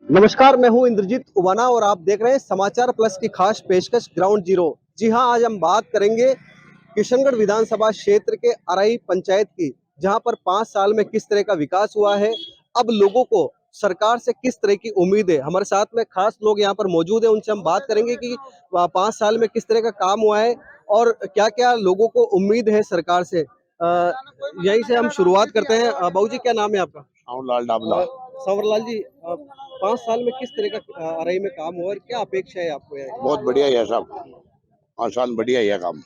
नमस्कार, मैं हूं इंद्रजीत उबाना और आप देख रहे हैं समाचार प्लस की खास पेशकश ग्राउंड जीरो। जी हां, आज हम बात करेंगे किशनगढ़ विधानसभा क्षेत्र के अराई पंचायत की, जहां पर 5 साल में किस तरह का विकास हुआ है। अब लोगों को सरकार से किस तरह की उम्मीद है। हमारे साथ में खास लोग यहां पर मौजूद हैं, उनसे हम बात करेंगे कि 5 साल में किस तरह का काम हुआ है और क्या-क्या लोगों को उम्मीद है सरकार से। यहीं से हम शुरुआत करते हैं। बाबू जी, क्या नाम है आपका? लाल डाबला। संवरलाल जी, 5 साल में किस तरह का अराई में काम हुआ और क्या अपेक्षा है आपको यहाँ? बहुत बढ़िया है साहब, आसान बढ़िया है काम।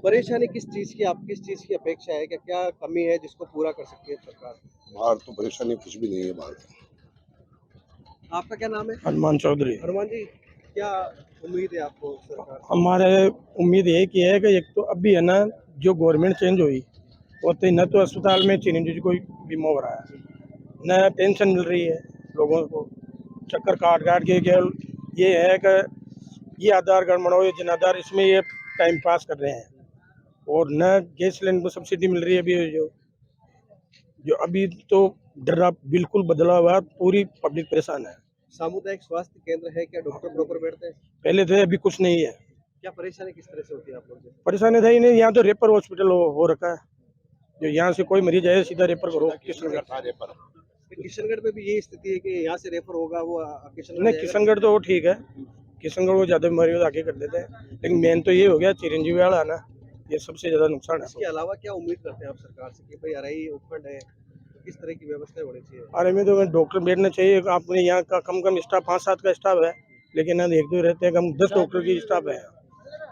परेशानी किस चीज़ की, आप किस चीज़ की अपेक्षा है कि क्या कमी है जिसको पूरा कर सकती है सरकार? बाहर तो परेशानी कुछ भी नहीं है बाहर। आपका क्या नाम है? हनुमान चौधरी। हनुमान जी, क्या उम्मीद है आपको सरकार से? हमारे उम्मीद एक ही है कि एक तो अभी है ना, जो गवर्नमेंट चेंज हुई होते न तो अस्पताल में चिरंजीवी जी कोई बीमा हो रहा है, न पेंशन मिल रही है लोगों को। चक्कर काट काट के केवल ये है कि ये आधार कार्ड बनाओ, ये जन आधार, इसमें ये टाइम पास कर रहे हैं। और न गैस सिलेंडर को सब्सिडी मिल रही है। अभी जो जो अभी तो डरा बिल्कुल बदला हुआ, पूरी पब्लिक परेशान है। सामुदायिक स्वास्थ्य केंद्र है क्या? डॉक्टर प्रॉपर बैठते हैं? पहले थे, अभी कुछ नहीं है। क्या परेशानी किस तरह से होती है आप लोग से? परेशानी था ही नहीं, यहाँ तो रेफर हॉस्पिटल हो रखा है। जो यहाँ से कोई मरीज आए सीधा रेफर करो किशनगढ़। तो किशनगढ़ में भी यही स्थिति है कि यहाँ से रेफर होगा वो किशनगढ़ नहीं, जाएगा? किशनगढ़ तो वो ठीक है, किशनगढ़ वो ज्यादा बीमारी आगे कर देते हैं, लेकिन मेन तो ये हो गया चिरंजीवी वाला ना, ये सबसे ज्यादा नुकसान है। इसके अलावा क्या उम्मीद करते हैं आप सरकार से कि भाई अराई उपखंड है, तो किस तरह की व्यवस्था होनी चाहिए? अरे में तो डॉक्टर बैठना चाहिए। आपने यहाँ का कम स्टाफ 5-7 का स्टाफ है, लेकिन यहाँ एक दो रहते हैं, कम 10 डॉक्टर की स्टाफ है।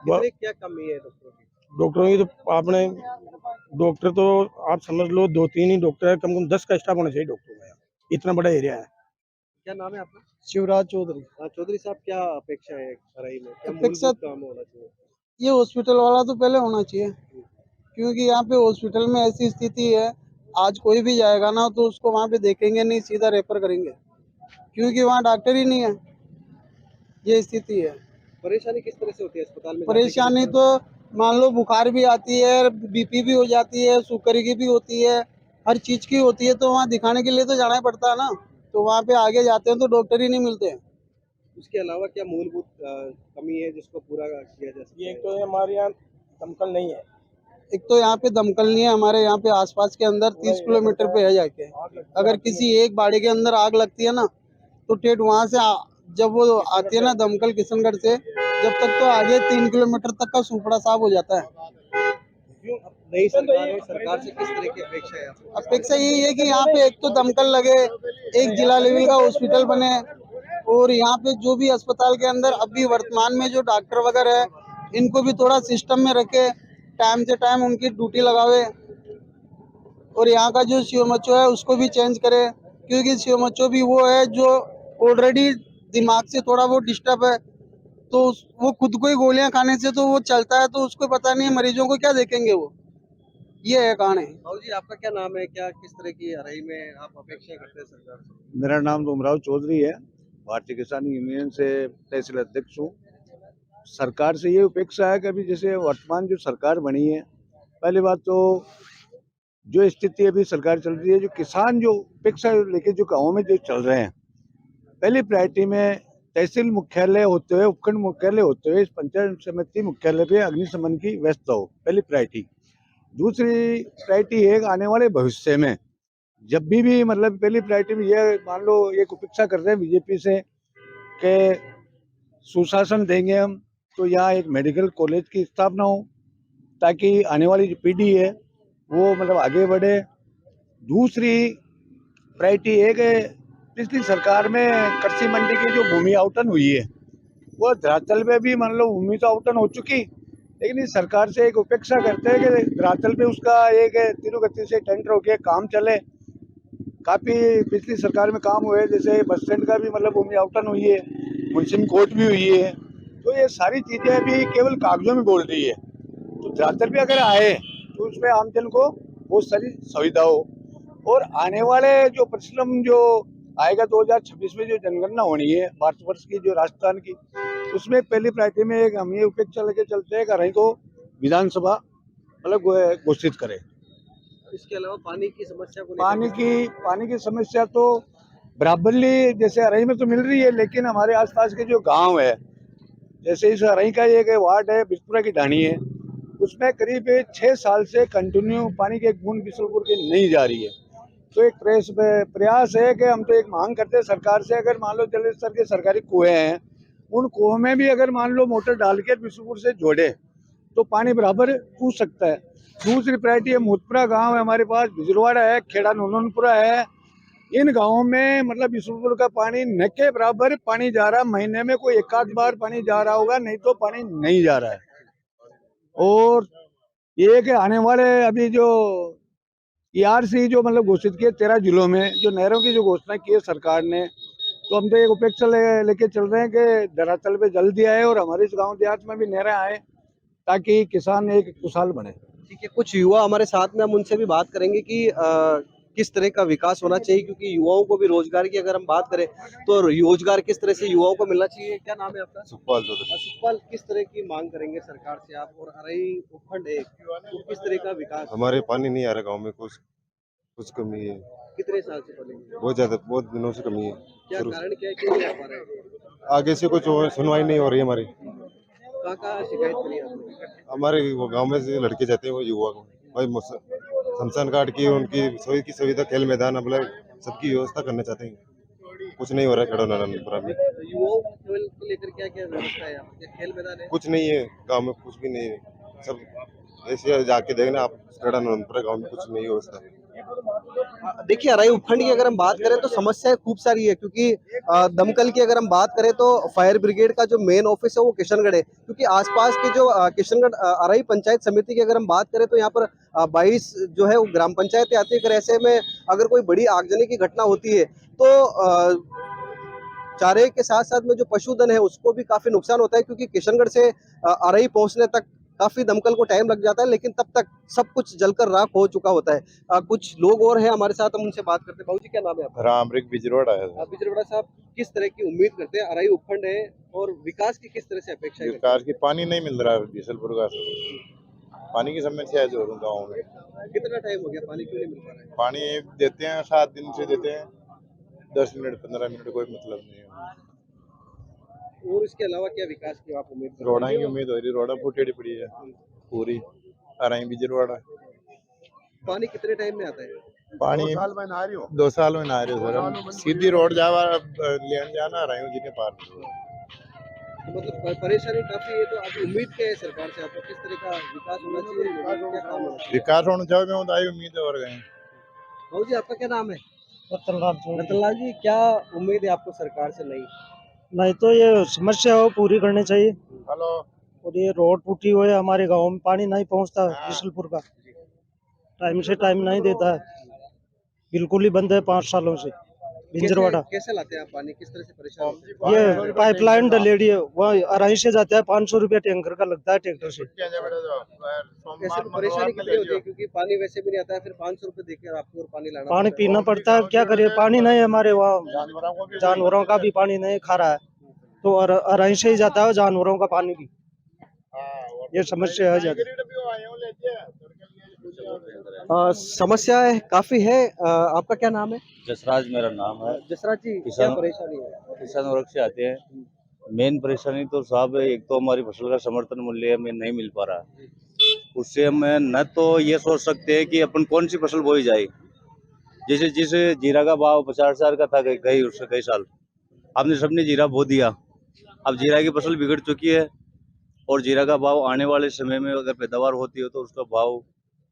कितनी क्या कमी है डॉक्टरों की? डॉक्टरों की तो आपने डॉक्टर तो आप समझ लो 2-3 ही डॉक्टर है, कम 10 का स्टाफ होना चाहिए डॉक्टरों का। इतना बड़ा एरिया है। क्या नाम है आपका? शिवराज चौधरी। चौधरी साहब, क्या अपेक्षा है अराई में? क्या अपेक्षा मूलभूत काम होना चाहिए? ये हॉस्पिटल वाला तो पहले होना चाहिए, क्योंकि यहाँ पे हॉस्पिटल में ऐसी स्थिति है, आज कोई भी जाएगा ना तो उसको वहाँ पे देखेंगे नहीं, सीधा रेफर करेंगे, क्योंकि वहाँ डॉक्टर ही नहीं है। ये स्थिति है। परेशानी किस तरह से होती है अस्पताल में? परेशानी तो मान लो बुखार भी आती है, बीपी भी हो जाती है, शुगर की भी होती है, हर चीज की होती है, तो वहाँ दिखाने के लिए तो जाना ही पड़ता है ना। तो वहाँ पे आगे जाते हैं तो डॉक्टर ही नहीं मिलते हैं। उसके अलावा क्या मूलभूत कमी है जिसको पूरा किया जा सकता ये है? तो हमारे यहाँ दमकल नहीं है। एक तो यहाँ पे दमकल नहीं है, हमारे यहाँ पे आसपास के अंदर 30 किलोमीटर पे है जाके। अगर किसी एक बाड़ी के अंदर आग लगती है ना, तो टेट वहाँ से जब वो आती है ना दमकल किशनगढ़ से, जब तक तो आगे 3 किलोमीटर तक का सूपड़ा साफ हो जाता है। नई सरकार है, सरकार से किस तरह की अपेक्षा है आपको? अपेक्षा यही है कि यहाँ पे एक तो दमकल लगे, एक जिला लेवल का हॉस्पिटल बने, और यहाँ पे जो भी अस्पताल के अंदर अभी वर्तमान में जो डॉक्टर वगैरह है, इनको भी थोड़ा सिस्टम में रखे, टाइम से टाइम उनकी ड्यूटी लगावे। और यहाँ का जो सीएमएचओ है उसको भी चेंज करे, क्योंकि सीएमएचओ भी वो है जो ऑलरेडी दिमाग से थोड़ा वो डिस्टर्ब है, तो वो खुद को ही गोलियां खाने से तो वो चलता है, तो उसको पता नहीं है मरीजों को क्या देखेंगे वो। ये है कहानी। बाबू जी, आपका क्या नाम है? क्या किस तरह की अराई में आप अपेक्षा करते हैं सरकार से? मेरा नाम डूमराव चौधरी है, भारतीय किसान यूनियन से तहसील अध्यक्ष हूँ। सरकार से ये अपेक्षा है कि अभी जैसे वर्तमान जो सरकार बनी है, पहली बात तो जो स्थिति अभी सरकार चल रही है, जो किसान जो अपेक्षा लेके जो गाँव में जो चल रहे हैं, पहली प्रायोरिटी में तहसील मुख्यालय होते हुए, उपखंड मुख्यालय होते हुए, इस पंचायत समिति मुख्यालय पे अग्निशमन की व्यवस्था हो, पहली प्रायोरिटी। दूसरी प्रायोरिटी है आने वाले भविष्य में जब भी मतलब पहली प्रायोरिटी में ये मान लो एक अपेक्षा कर रहे हैं बीजेपी से कि सुशासन देंगे हम, तो यहाँ एक मेडिकल कॉलेज की स्थापना हो, ताकि आने वाली जो पीढ़ी है वो मतलब आगे बढ़े। दूसरी प्रायोरिटी है कि पिछली सरकार में कृषि मंडी की जो भूमि आवंटन हुई है, वो धरातल पे भी मान लो भूमि तो आवंटन हो चुकी, लेकिन इस सरकार से एक अपेक्षा करते हैं कि धरातल पे उसका एक तीव्र से टेंडर होके काम चले। काफी पिछली सरकार में काम हुए, जैसे बस स्टैंड का भी मतलब भूमि आवंटन हुई है, मुंसिम कोर्ट भी हुई है, तो ये सारी चीजें अभी केवल कागजों में बोल रही है। तो धरातल पे अगर आए तो उसमें आमजन को बहुत सारी सुविधा हो। और आने वाले जो परिश्रम जो आएगा 2026 में जो जनगणना होनी है भारतवर्ष की, जो राजस्थान की, उसमें पहली प्रायोरिटी में एक हम ये अपेक्षा लेके चलते हैं कि को विधानसभा मतलब घोषित करे। इसके अलावा पानी की समस्या को पानी की समस्या तो बराबरली जैसे अरई में तो मिल रही है, लेकिन हमारे आसपास के जो गांव है, जैसे इस अरई का एक वार्ड है बिसपुरा की ढाणी है, उसमें करीब 6 साल से कंटिन्यू पानी की एक बूंद बिसलपुर की नहीं जा रही है। तो एक प्रयास है कि हम तो एक मांग करते हैं सरकार से, अगर मान लो जल स्तर के सरकारी कुएं हैं, उन कुओं में भी अगर मान लो मोटर डाल के बिसलपुर से जोड़े तो पानी बराबर पूछ सकता है। दूसरी प्रायोरिटी है मूतपुरा गांव है हमारे पास, बिजरवाड़ा है, खेड़ा नूनपुरा है। इन गांवों में मतलब बिसलपुर का पानी न के बराबर पानी जा रहा है, महीने में कोई एक आध बार पानी जा रहा होगा, नहीं तो पानी नहीं जा रहा है। और ये कि आने वाले अभी जो ERC जो मतलब घोषित किए 13 जिलों में जो नहरों की जो घोषणा की है सरकार ने, तो हम तो एक उपेक्षा लेके चल रहे हैं कि धरातल पे जल्दी आए और हमारे इस गांव देहात में भी नहरें आए, ताकि किसान एक खुशहाल बने। ठीक है, कुछ युवा हमारे साथ में, हम उनसे भी बात करेंगे कि किस तरह का विकास होना चाहिए, क्योंकि युवाओं को भी रोजगार की अगर हम बात करें तो रोजगार किस तरह से युवाओं को मिलना चाहिए। क्या नाम है आपका? सुखपाल चौधरी। सुखपाल, किस तरह की मांग करेंगे सरकार से आप? और अरई उपखंड एक, तो किस तरह का विकास? हमारे पानी नहीं आ रहा गांव में, कुछ कमी है। कितने साल से पड़ेंगे? बहुत ज्यादा, बहुत दिनों से कमी है। क्या कारण क्या है, क्यों नहीं आ पा रहे हैं? आगे से कुछ सुनवाई नहीं हो रही है हमारी। कहाँ शिकायत करी आपने? हमारे वो गांव में से लड़के जाते हैं, वो युवा को भाई शमशान घाट की उनकी सोई की सुविधा, खेल मैदान, अब सबकी व्यवस्था करना चाहते हैं। कुछ नहीं हो रहा है खड़ा नारायणपुरा में। तो युवाओं को लेकर क्या क्या व्यवस्था है यहाँ पे? खेल मैदान है? कुछ नहीं है गाँव में, कुछ भी नहीं है। सब ऐसे जाके देखना आप, खड़ा नारायणपुरा गाँव में कुछ नहीं व्यवस्था। देखिए, अराई उपखंड की अगर हम बात करें तो समस्याएं खूब सारी है, क्योंकि दमकल की अगर हम बात करें तो फायर ब्रिगेड का जो मेन ऑफिस है वो किशनगढ़ है, क्योंकि आसपास के जो किशनगढ़ अराई पंचायत समिति की अगर हम बात करें तो यहाँ पर 22 जो है वो ग्राम पंचायतें आती है। अगर ऐसे में अगर कोई बड़ी आगजनी की घटना होती है तो चारे के साथ साथ में जो पशुधन है उसको भी काफी नुकसान होता है, क्योंकि किशनगढ़ से अराई पहुंचने तक काफी दमकल को टाइम लग जाता है, लेकिन तब तक सब कुछ जलकर राख हो चुका होता है। कुछ लोग और हैं हमारे साथ, हम उनसे बात करते हैं। बाबूजी, क्या नाम है आपका? रामरिक बिजरोड़ा है। बिजरवाड़ा साहब, किस तरह की उम्मीद करते हैं? अराई उपखंड है और विकास की किस तरह से अपेक्षा है? विकास की पानी नहीं मिल रहा है बीसलपुर का, पानी की समस्या है जो गाँव में। कितना टाइम हो गया, पानी क्यों नहीं मिल पा रहा है? पानी देते हैं 7 दिन से देते हैं, 10 मिनट 15 मिनट, कोई मतलब नहीं है। और इसके अलावा क्या विकास की आप उम्मीद करते हैं? रोड़ा की उम्मीद हो रही, रोड़ा फूटेड़ी पड़ी है पूरी अराई बिजरवाड़ा। पानी कितने टाइम में आता है? पानी 2 साल में ना आ रही हो सर, हम सीधी रोड जावा लेन जाना आ रहे हो जिन्हें पार। तो मतलब परेशानी काफी है, तो आप उम्मीद क्या है सरकार से? आपको किस तरह का विकास होना चाहिए, क्या काम होना चाहिए? विकास होना चाहिए, मैं बताई उम्मीद है और गए। बाबू जी, आपका क्या नाम है? रतनलाल रतनलाल जी, क्या उम्मीद है आपको सरकार से? नहीं तो ये समस्या हो पूरी करनी चाहिए। हेलो। और ये रोड टूटी हुई है, हमारे गांव में पानी नहीं पहुंचता बिसलपुर का, टाइम से टाइम नहीं देता है, बिल्कुल ही बंद है 5 सालों से बिजरवाड़ा। कैसे लाते हैं आप पानी, किस तरह से परेशान? ये पाइपलाइन डलेडी है, वह अराई से जाता है, 500 रुपया टैंकर का लगता है ट्रैक्टर से। कैसे परेशानी कितनी होती है, क्योंकि पानी वैसे भी नहीं आता है, फिर 500 रुपए देकर आपको और पानी लाना पानी पड़ता है। पीना पड़ता है, क्या करिए, पानी नहीं है हमारे वहाँ, जानवरों का भी पानी नहीं खा रहा है, तो अराई से ही जाता है जानवरों का पानी भी। ये समस्या है ज्यादा। समस्या है काफी है। आपका क्या नाम है? जसराज मेरा नाम है। जसराज जी, क्या किसान- परेशानी है? किसान वर्ग से आते हैं। मेन परेशानी तो साहब एक तो हमारी फसल का समर्थन मूल्य हमें नहीं मिल पा रहा है, उससे हम न तो ये सोच सकते हैं कि अपन कौन सी फसल बोई जाए। जैसे जिस जीरा का भाव 50,000 का था कई साल, हमने सबने जीरा बो दिया, अब जीरा की फसल बिगड़ चुकी है और जीरा का भाव आने वाले समय में अगर पैदावार होती है तो उसका भाव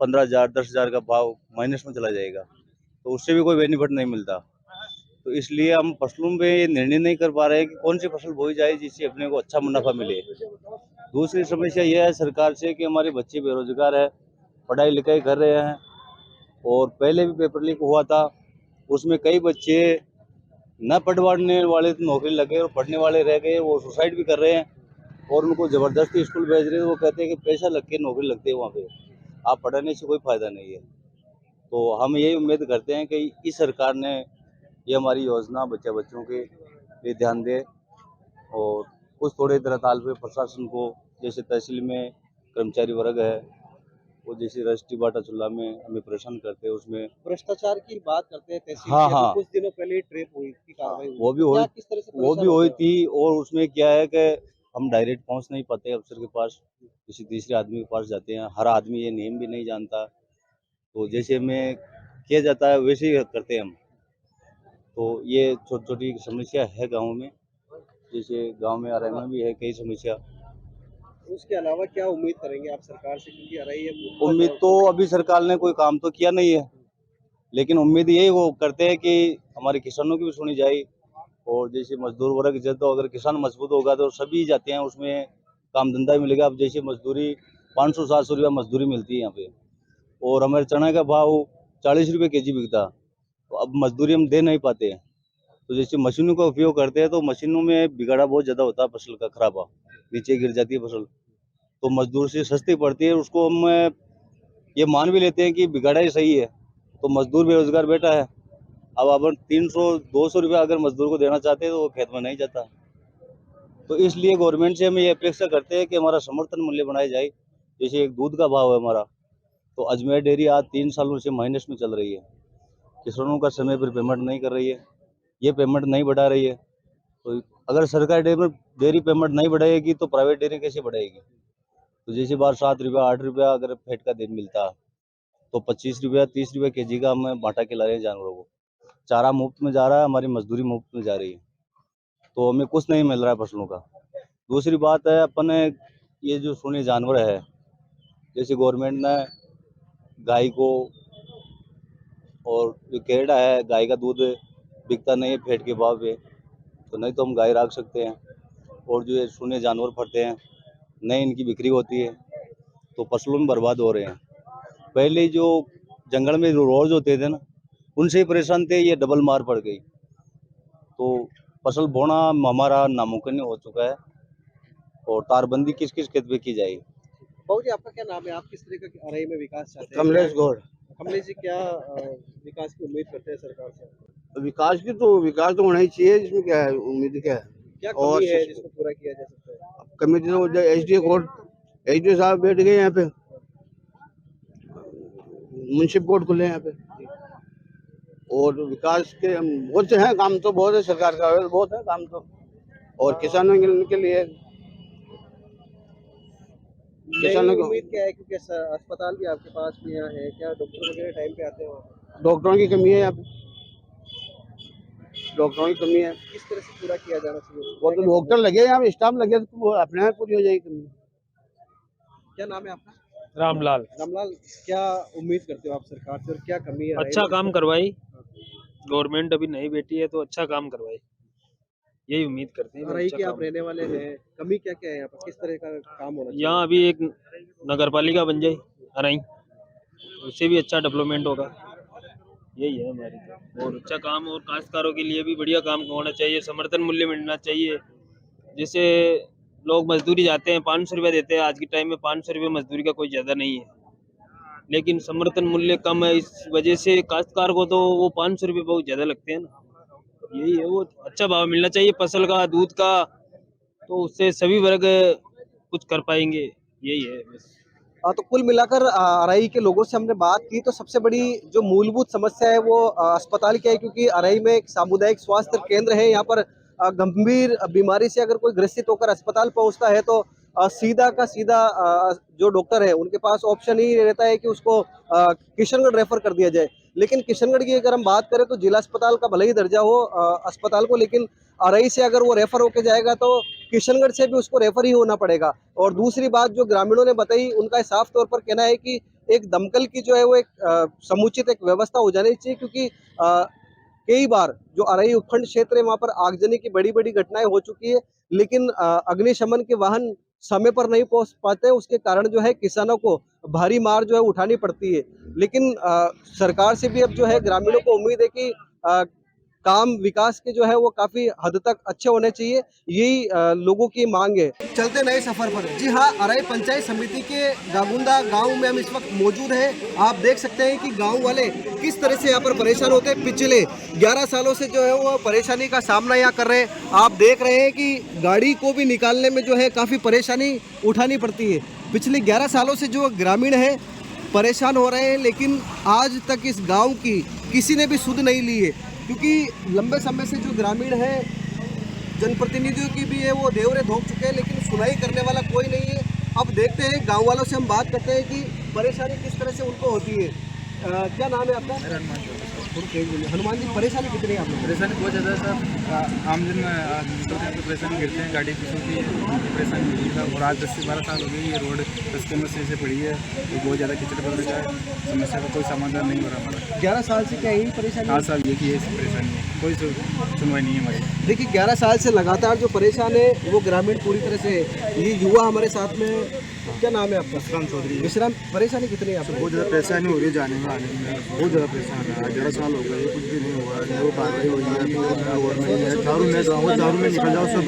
15,000 10,000 का भाव माइनस में चला जाएगा, तो उससे भी कोई बेनिफिट नहीं मिलता। तो इसलिए हम फसलों में ये निर्णय नहीं कर पा रहे हैं कि कौन सी फसल बोई जाए जिससे अपने को अच्छा मुनाफा मिले। दूसरी समस्या यह है सरकार से कि हमारे बच्चे बेरोजगार है, पढ़ाई लिखाई कर रहे हैं, और पहले भी पेपर लीक हुआ था, उसमें कई बच्चे न पढ़वाने वाले तो नौकरी लगे और पढ़ने वाले रह गए, वो सुसाइड भी कर रहे हैं और उनको ज़बरदस्ती स्कूल भेज रहे हैं। वो कहते हैं कि पैसा लग के नौकरी लगती है वहाँ पे, आप पढ़ाने से कोई फ़ायदा नहीं है। तो हम यही उम्मीद करते हैं कि इस सरकार ने ये हमारी योजना बच्चों के लिए ध्यान दे, और कुछ थोड़े धरातल पे प्रशासन को, जैसे तहसील में कर्मचारी वर्ग है, वो जैसे रजिस्ट्री बाटा चूल्हा में हमें परेशान करते हैं उसमें। भ्रष्टाचार की बात करते हैं तहसील हाँ, की, अभी हाँ। कुछ दिनों पहले ट्रेप हुई की कार्रवाई हुई, वो भी हुई, क्या किस तरह से वो परेशान भी हुई होते थी। और उसमें क्या है कि हम डायरेक्ट पहुंच नहीं पाते अफसर के पास, किसी तीसरे आदमी के पास जाते हैं। हर आदमी ये नेम भी नहीं जानता, तो जैसे हमें किया जाता है वैसे ही करते हैं हम। तो ये छोटी छोटी समस्या है गाँव में, जैसे गाँव में आरएम में भी है कई समस्या। हो? उसके अलावा क्या उम्मीद करेंगे आप सरकार से, क्योंकि आ रही है उम्मीद तो अभी सरकार ने कोई काम तो किया नहीं है, लेकिन उम्मीद यही वो करते हैं कि हमारे किसानों की भी सुनी जाए। और जैसे मजदूर वर्ग जब, तो अगर किसान मजबूत होगा तो सभी जाते हैं, उसमें काम धंधा भी मिलेगा। अब जैसे मजदूरी 500-700 रुपया मजदूरी मिलती है यहाँ पे, और हमारे चना का भाव 40 रुपये केजी बिकता, तो अब मजदूरी हम दे नहीं पाते हैं। तो जैसे मशीनों का उपयोग करते हैं तो मशीनों में बिगाड़ा बहुत ज़्यादा होता है, फसल का खराबा नीचे गिर जाती है फसल, तो मजदूर से सस्ती पड़ती है। उसको हम ये मान भी लेते हैं कि बिगाड़ा ही सही है, तो मजदूर बेरोजगार बैठा है। अब अपन 300-200 रुपया अगर मजदूर को देना चाहते हैं तो वो खेत में नहीं जाता। तो इसलिए गवर्नमेंट से हम ये अपेक्षा करते हैं कि हमारा समर्थन मूल्य बनाया जाए। जैसे एक दूध का भाव है हमारा, तो अजमेर डेयरी आज 3 सालों से माइनस में चल रही है, किसानों का समय पर पेमेंट नहीं कर रही है, ये पेमेंट नहीं बढ़ा रही है। तो अगर सरकारी डेयरी पेमेंट नहीं बढ़ाएगी तो प्राइवेट डेयरी कैसे बढ़ाएगी? तो जैसे बार 7 रुपया 8 रुपया अगर फेट का दिन मिलता, तो 25 रुपया 30 रुपया केजी का हम बांटा के ला रहे हैं जानवरों को। चारा मुफ्त में जा रहा है, हमारी मजदूरी मुफ्त में जा रही है, तो हमें कुछ नहीं मिल रहा है फसलों का। दूसरी बात है, अपने ये जो सूने जानवर है, जैसे गवर्नमेंट ने गाय को, और जो केरड़ा है, गाय का दूध बिकता नहीं है फेट के भाव पे, तो नहीं तो हम गाय रख सकते हैं। और जो ये सूने जानवर फटते हैं, नहीं इनकी बिक्री होती है, तो फसलों में बर्बाद हो रहे हैं। पहले जो जंगल में जो रोज होते थे ना, उनसे ही परेशान थे, ये डबल मार पड़ गई, तो फसल बोना हमारा नामुमकिन हो चुका है। और तारबंदी किस किस खेत पे की जाएगी? बाबू जी, आपका क्या नाम है, आप किस तरह का आरई में विकास चाहते हैं? कमलेश गौड़। कमलेश जी, क्या विकास की उम्मीद करते हैं सरकार से? विकास तो होना ही चाहिए, इसमें क्या है, उम्मीद क्या है। क्या और कमी है जिसको पूरा किया जा सकता है? कमेटी तो एसडीओ साहब बैठ गए यहाँ पे, मुंसिफ कोर्ट खुले यहाँ पे, और विकास के बहुत से हैं काम, तो बहुत है, सरकार का बहुत है काम तो, और किसानों के लिए किसानों को उम्मीद क्या है, क्योंकि अस्पताल भी आपके पास में यहाँ है, क्या डॉक्टर वगैरह टाइम पे आते हैं? डॉक्टरों की कमी है यहाँ पे, डॉक्टरों की कमी है। किस तरह से पूरा किया जाना चाहिए? वो तो डॉक्टर लगे यहाँ पे, स्टाफ लगे तो वो अपने आप पूरी हो जाएगी कमी। क्या नाम है आपका? रामलाल। रामलाल, क्या उम्मीद करते हो आप सरकार से, और क्या कमी है? अच्छा काम करवाई गवर्नमेंट, अभी नई बैठी है तो अच्छा काम करवाई, यही उम्मीद करते हैं। आरई अच्छा के आप काम। रहने वाले हैं, कमी क्या क्या है यहाँ पर, किस तरह का काम होना चाहिए? यहाँ अभी एक नगर पालिका बन जाए अराई, उससे भी अच्छा डेवलपमेंट होगा, यही है हमारी तो। और अच्छा काम, और काश्तकारों के लिए भी बढ़िया काम होना चाहिए, समर्थन मूल्य मिलना चाहिए। जैसे लोग मजदूरी जाते हैं 500 रुपया देते हैं, आज के टाइम में 500 रुपये मजदूरी का कोई ज़्यादा नहीं है, लेकिन समर्थन मूल्य कम है, इस वजह से काश्तकार को तो वो 500 रुपये बहुत ज़्यादा लगते हैं ना। यही है, वो अच्छा भाव मिलना चाहिए फसल का, दूध का, तो उससे सभी वर्ग कुछ कर पाएंगे, यही है बस। तो कुल मिलाकर अराई के लोगों से हमने बात की, तो सबसे बड़ी जो मूलभूत समस्या है वो अस्पताल की है, क्योंकि अराई में एक सामुदायिक स्वास्थ्य केंद्र है। यहाँ पर गंभीर बीमारी से अगर कोई ग्रसित होकर अस्पताल पहुंचता है तो सीधा का सीधा जो डॉक्टर है उनके पास ऑप्शन ही रहता है कि उसको किशनगढ़ रेफर कर दिया जाए। लेकिन किशनगढ़ की अगर हम बात करें तो जिला अस्पताल का भले ही दर्जा हो अस्पताल को, लेकिन अराई से अगर वो रेफर होके जाएगा तो किशनगढ़ से भी उसको रेफर ही होना पड़ेगा। और दूसरी बात जो ग्रामीणों ने बताई, उनका साफ तौर पर कहना है कि एक दमकल की जो है वो एक समुचित एक व्यवस्था हो जानी चाहिए, क्योंकि कई बार जो अराई उपखंड क्षेत्र है वहाँ पर आगजनी की बड़ी बड़ी घटनाएं हो चुकी है, लेकिन अग्निशमन के वाहन समय पर नहीं पहुंच पाते, उसके कारण जो है किसानों को भारी मार जो है उठानी पड़ती है। लेकिन सरकार से भी अब जो है ग्रामीणों को उम्मीद है कि काम विकास के जो है वो काफी हद तक अच्छे होने चाहिए, यही लोगों की मांग है। चलते नए सफर पर। जी हाँ, अराई पंचायत समिति के गागुंदा गांव में हम इस वक्त मौजूद हैं। आप देख सकते हैं कि गांव वाले किस तरह से यहाँ पर परेशान होते हैं। पिछले 11 सालों से जो है वो परेशानी का सामना यहाँ कर रहे हैं। आप देख रहे हैं कि गाड़ी को भी निकालने में जो है काफी परेशानी उठानी पड़ती है। पिछले 11 सालों से जो ग्रामीण है परेशान हो रहे हैं, लेकिन आज तक इस गांव की किसी ने भी सुध नहीं ली है, क्योंकि लंबे समय से जो ग्रामीण है, जनप्रतिनिधियों की भी है, वो देवरे धोख चुके हैं, लेकिन सुनाई करने वाला कोई नहीं है। अब देखते हैं, गांव वालों से हम बात करते हैं कि परेशानी किस तरह से उनको होती है। क्या नाम है आपका? हनुमान जी, परेशानी कितनी है आपको? परेशानी बहुत ज़्यादा है सर। आम दिन में तो परेशानी गिरते हैं, गाड़ी की होती है, परेशानी होती है सर। और आज 10 से 12 साल हो गई ये रोड 10 के से पड़ी है, तो बहुत ज़्यादा कीचड़ पड़ रहा है। समस्या का कोई समाधान नहीं हो रहा हमारा। 11 साल से क्या यही परेशानी? 8 साल ये की है परेशानी है, कोई सुनवाई नहीं है हमारी। देखिए, 11 साल से लगातार जो परेशान है वो ग्रामीण पूरी तरह से है। ये युवा हमारे साथ में, क्या नाम है आपका? विश्राम चौधरी। विश्राम, परेशानी कितनी है आपको? बहुत ज़्यादा परेशानी हो रही है, जाने में आने में बहुत ज़्यादा परेशान है। 11 साल हो गए, कुछ भी नहीं हुआ है, वो कार्रवाई हो रही है, और नहीं है। चारों में गाँव में, चारों में निकल जाओ, सब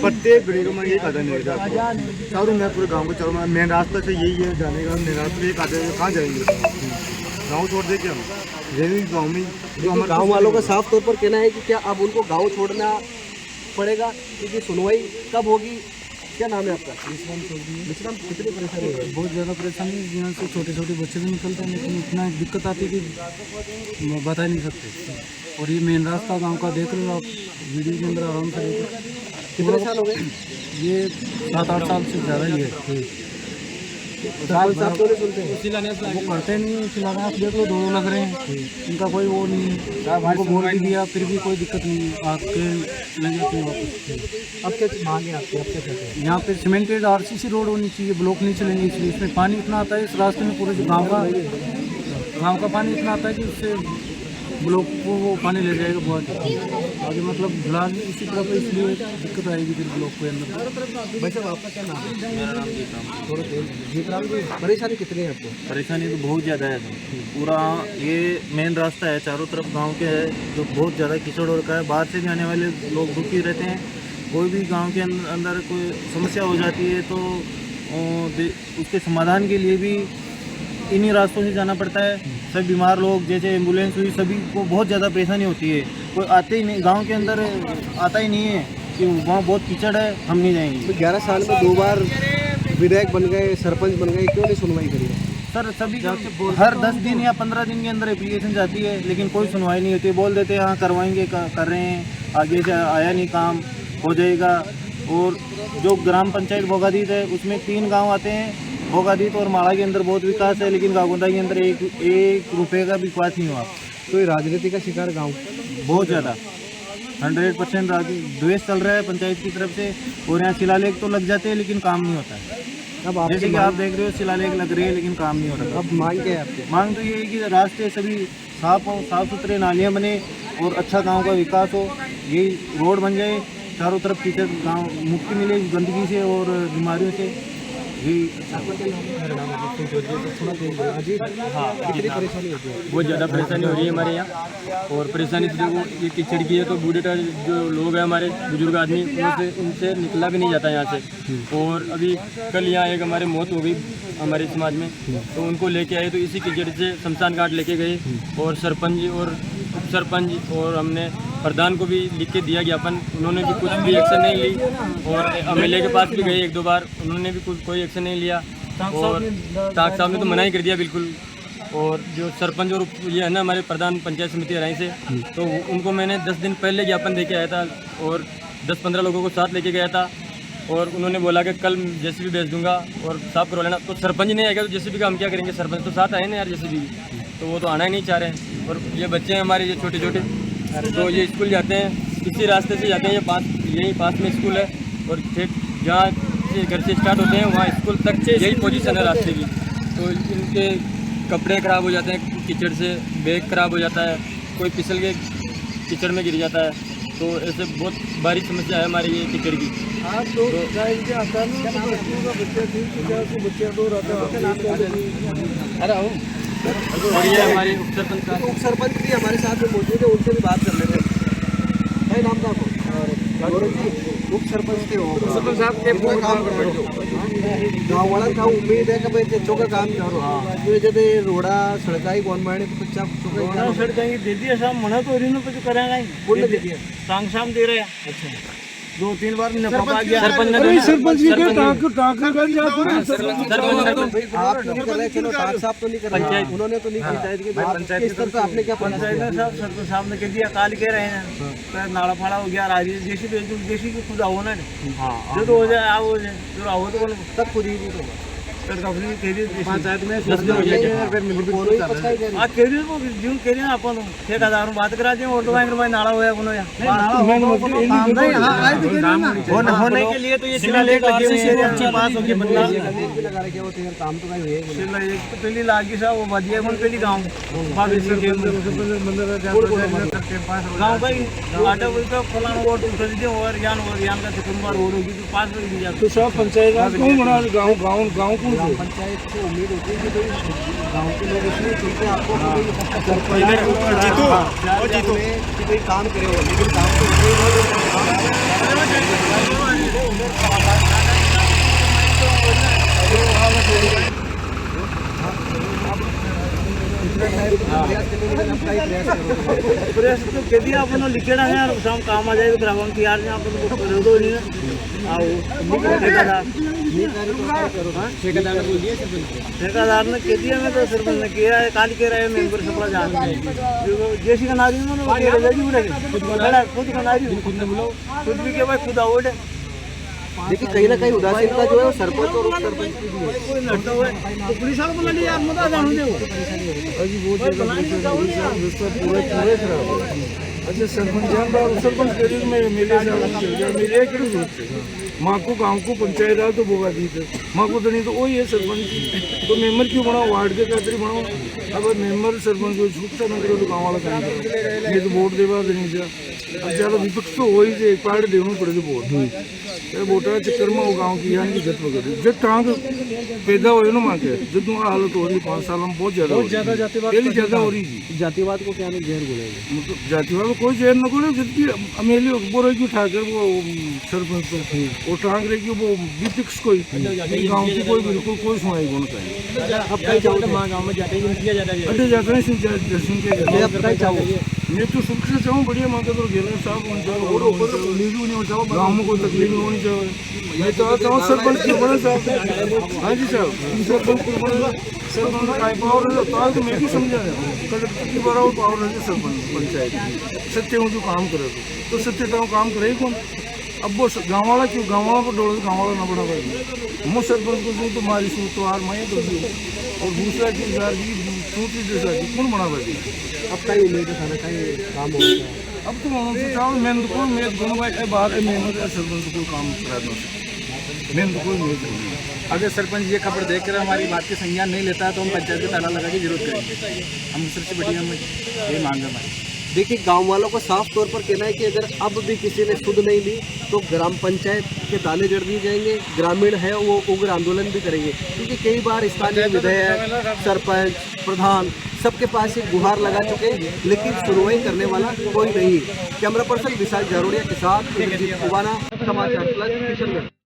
प्रत्येक गरीब में ये कदम नहीं जाता। चारों में पूरे गाँव को, चारों में मेन रास्ता से यही है जाने का। मेन रास्ता ये कदम कहाँ जाएंगे? गाँव छोड़ दे के हम यही गाँव में जो हमारे गाँव वालों का साफ तौर पर कहना है कि क्या अब उनको गाँव छोड़ना पड़ेगा, क्योंकि सुनवाई कब होगी? क्या नाम है आपका? विश्राम, कितनी परेशानी है? बहुत ज़्यादा परेशानी है। यहाँ से छोटे छोटे बच्चे भी निकलते हैं, लेकिन इतना दिक्कत आती है कि बता नहीं सकते। और ये मेन रास्ता गांव का देख रहे हो आप वीडियो के अंदर आराम से देखो। कितने साल हो गए? ये 7-8 साल से ज़्यादा ही है। सरपंच साहब तो नहीं सुनते हैं? वो करते नहीं, शिलान्यास देख लो, 2 लग रहे हैं, इनका कोई वो नहीं है। उनको बोल भी दिया, फिर भी कोई दिक्कत नहीं, आके ले जाते हैं वापस। अब क्या मांगे आपके? अब क्या कहते हैं? यहाँ पे सीमेंटेड RCC रोड होनी चाहिए, ब्लॉक नहीं चलेंगे, इसलिए इसमें पानी इतना आता है इस रास्ते में, पूरे जो गाँव का पानी इतना आता है कि उससे ब्लॉक को वो पानी ले जाएगा बहुत आगे, मतलब फिलहाल इसी तरफ, इसलिए दिक्कत आएगी फिर ब्लॉक के अंदर। भाई साहब, आपका क्या नाम है? मेरा नाम जीतराम जी। परेशानी कितनी है आपको? परेशानी तो बहुत ज़्यादा है। पूरा ये मेन रास्ता है, चारों तरफ गांव के है, जो बहुत ज़्यादा कीचड़ हो रखा है। बाहर से भी आने वाले लोग दुखी रहते हैं। कोई भी गांव के अंदर कोई समस्या हो जाती है तो उसके समाधान के लिए भी इन्हीं रास्तों से जाना पड़ता है। सब बीमार लोग, जैसे एम्बुलेंस हुई, सभी को बहुत ज़्यादा परेशानी होती है। कोई आते ही नहीं, गांव के अंदर आता ही नहीं है कि वहाँ बहुत कीचड़ है, हम नहीं जाएंगे। 11 साल में 2 बार विधायक बन गए, सरपंच बन गए, क्यों नहीं सुनवाई करी? सर सभी हर 10 दिन या 15 दिन के अंदर एप्लीकेशन जाती है, लेकिन कोई सुनवाई नहीं होती। बोल देते हैं हाँ करवाएंगे, कर रहे हैं, आगे से आया नहीं, काम हो जाएगा। और जो ग्राम पंचायत भोगादीत है, उसमें 3 गांव आते हैं। भोगादीत और माड़ा के अंदर बहुत विकास है, लेकिन गागोंदा के अंदर एक रुपये का विकास नहीं हुआ। तो ये राजनीति का शिकार गाँव बहुत ज़्यादा 100% द्वेष चल रहा है पंचायत की तरफ से। और यहाँ शिलालेख तो लग जाते हैं, लेकिन काम नहीं होता है। अब जैसे कि आप देख रहे हो, शिलालेख लग रहे हैं, लेकिन काम नहीं हो रहा। अब मांग क्या है आपकी? मांग तो ये है कि रास्ते सभी साफ हो, साफ सुथरे नालियाँ बने और अच्छा गांव का विकास हो। यही रोड बन जाए, चारों तरफ कीचड़, गांव मुक्ति मिले गंदगी से और बीमारियों से। यही कितनी परेशानी होती है? बहुत ज़्यादा परेशानी हो रही है हमारे यहाँ। और परेशानी तो देखो, ये कीचड़ की है, तो बूढ़े जो लोग हैं हमारे बुजुर्ग आदमी, उनसे निकला भी नहीं जाता यहाँ से। और अभी कल यहाँ एक हमारे मौत हो गई हमारे समाज में, तो उनको लेके आए, तो इसी कीचड़ से शमशान घाट लेके गए। और सरपंच और उप सरपंच और हमने प्रधान को भी लिख के दिया ज्ञापन, उन्होंने भी कुछ भी एक्शन नहीं ली। और MLA के पास भी गए 1-2 बार, उन्होंने भी कोई एक्शन नहीं लिया। और ताक साहब ने तो मना ही कर दिया बिल्कुल। और जो सरपंच और ये है ना हमारे प्रधान पंचायत समिति हराई से, तो उनको मैंने 10 दिन पहले ज्ञापन दे के आया था और 10-15 लोगों को साथ लेके गया था। और उन्होंने बोला कि कल JCB भेज दूंगा और साफ करवा लेना। तो सरपंच नहीं आएगा तो JCB का हम क्या करेंगे? सरपंच तो साथ आए ना यार JCB, तो वो तो आना ही नहीं चाह रहे हैं। और ये बच्चे हैं हमारे, ये छोटे छोटे, तो ये स्कूल जाते हैं, इसी रास्ते से जाते हैं। यही पास में स्कूल है, और ठीक जहाँ से घर से स्टार्ट होते हैं वहाँ स्कूल तक यही पोजीशन है रास्ते की। तो इनके कपड़े ख़राब हो जाते हैं कीचड़ से, बैग ख़राब हो जाता है, कोई फिसल के कीचड़ में गिर जाता है। तो ऐसे बहुत भारी समस्या है हमारी ये कीचड़ की। और ये हमारे उप सरपंच भी हमारे साथ में मौजूद है, उनसे भी बात कर लेते हैं। भाई नाम था उप सरपंच थे, सरपंच साहब के गाँव वाला था। उम्मीद है कि भाई चौका काम करो। तो जैसे रोड़ा सड़काई कौन मारे तो बच्चा चौका सड़काई दे दिया साहब, मना तो रही ना, कुछ करा नहीं, बोलने दे दिया, सांग शाम दे रहे हैं। अच्छा, 2-3 बार नफा गया। सरपंच आप तो नहीं कर रहे, चलो टाक साहब तो नहीं कर रहे, उन्होंने तो नहीं पंचायत की पंचायत इस तरह आपने क्या पंचायत ने सरपंच साहब ने कह दिया काल कह रहे हैं तो नाड़ा फाड़ा हो गया राजी देशी की खुद आओ ना जो तो हो जाए आओ हो जाए जो आओ तो तब खुद ही नहीं तो पंचायत में अपन ठेकेदार बात करा दिए और तो नाड़ा हुआ होने के लिए तो ये शिलालेख लगे हुए हैं पास हो गया बंदा काम तो पहली लागी साहब वो बदिया पहली गाँव गाँव का ही आटा बोलता फलाना वोट उठा दीजिए और यान का सितंबर रोड होगी तो पास हो गई तो सब पंचायत गाँव कौन पंचायत से उम्मीद होती है कि गांव के लोग इसलिए चुनते हैं आपको जीतो कि कोई काम करे हो, लेकिन काम प्रेस तो कह दिया अपन लिखेड़ा है और शाम काम आ जाएगा फिर हम तैयार हैं अपन को कर दो नहीं ना आओ ठेकेदार ने कह दिया मैं तो सरपंच ने किया है काल कह रहा है मेंबर सपना जान जैसी का नारी खुद का नारी खुद भी के भाई खुद आओ देखिए कहीं ना कहीं उदासीनता जो है वो सरपंच और उप सरपंच की भी है। कोई लड़ता हुआ तो पुलिस वालों को लड़ी यार मत जानू दे अजी बहुत पूरा खराब है। अच्छा सरपंच करीब में मिले माँ को गाँव को पंचायत आ तो बोगा दी थे माँ को तो नहीं तो वही है सरपंच तो मेंबर क्यों बनाओ वार्ड के खातिर बनाओ अगर मेंबर सरपंच को छूटता न करो तो गाँव वाला काम करो ये तो वोट देवा देनी चाहिए ज़्यादा विपक्ष तो वही से एक पार्ट देना पड़ेगा वोट वोटा चक्कर में वो गाँव की यहाँ की जत वगैरह जब टांग पैदा हुए ना माँ के जब तुम्हारा हालत हो रही 5 साल में बहुत ज़्यादा ज़्यादा हो रही थी। जातिवाद को क्या नहीं जहर बोलेगा, मतलब जातिवाद में कोई जहर न बोले जबकि अमेली बोल रही उठाकर वो सरपंच को वो टांग रही कि वो विपक्ष कोई गाँव की कोई बिल्कुल कोई सुनाई को नहीं अब कहीं जाओ गाँव में जाते हैं अड्डे जाते हैं मैं तो सुख से चाहूँ बढ़िया माँ का तो गेलर साहब गाँव में कोई तकलीफ नहीं होनी चाहिए। मैं तो चाहूँ सरपंच के बड़े साहब हाँ जी साहब सरपंच के बड़े सरपंच का पावर तो मैं भी समझा कलेक्टर की बराबर पावर है सरपंच पंचायत सत्य हूँ जो काम करे तो सत्य टाइम काम करे कौन अब वो गाँव वाला क्यों गाँव वाला पर डोल गाँव वाला ना बढ़ा पाएगी मुझ सरपंच को तो मारी सूट तो हार मैं तो और दूसरा की सूटी जैसा कौन बना पाएगी। अब कहीं उम्मीद है कहीं काम होगा अब तो मैं दोनों भाई बाहर मैं सरपंच को काम करा दूँ मैं तो कोई नहीं। अगर सरपंच ये खबर देखकर हमारी बात की संज्ञान नहीं लेता है तो हम पंचायत को ताला लगा के जरूरत करेंगे। हम सबसे बढ़िया हम ये मांग हमारी। देखिए गांव वालों को साफ तौर पर कहना है कि अगर अब भी किसी ने सुध नहीं ली तो ग्राम पंचायत के ताले जड़ दिए जाएंगे, ग्रामीण है वो उग्र आंदोलन भी करेंगे, क्योंकि कई बार स्थानीय विधायक सरपंच प्रधान सबके पास एक गुहार लगा चुके हैं लेकिन सुनवाई करने वाला कोई नहीं। कैमरा पर्सन विशाल जारोड़िया के साथ समाचार प्लस किशनगढ़।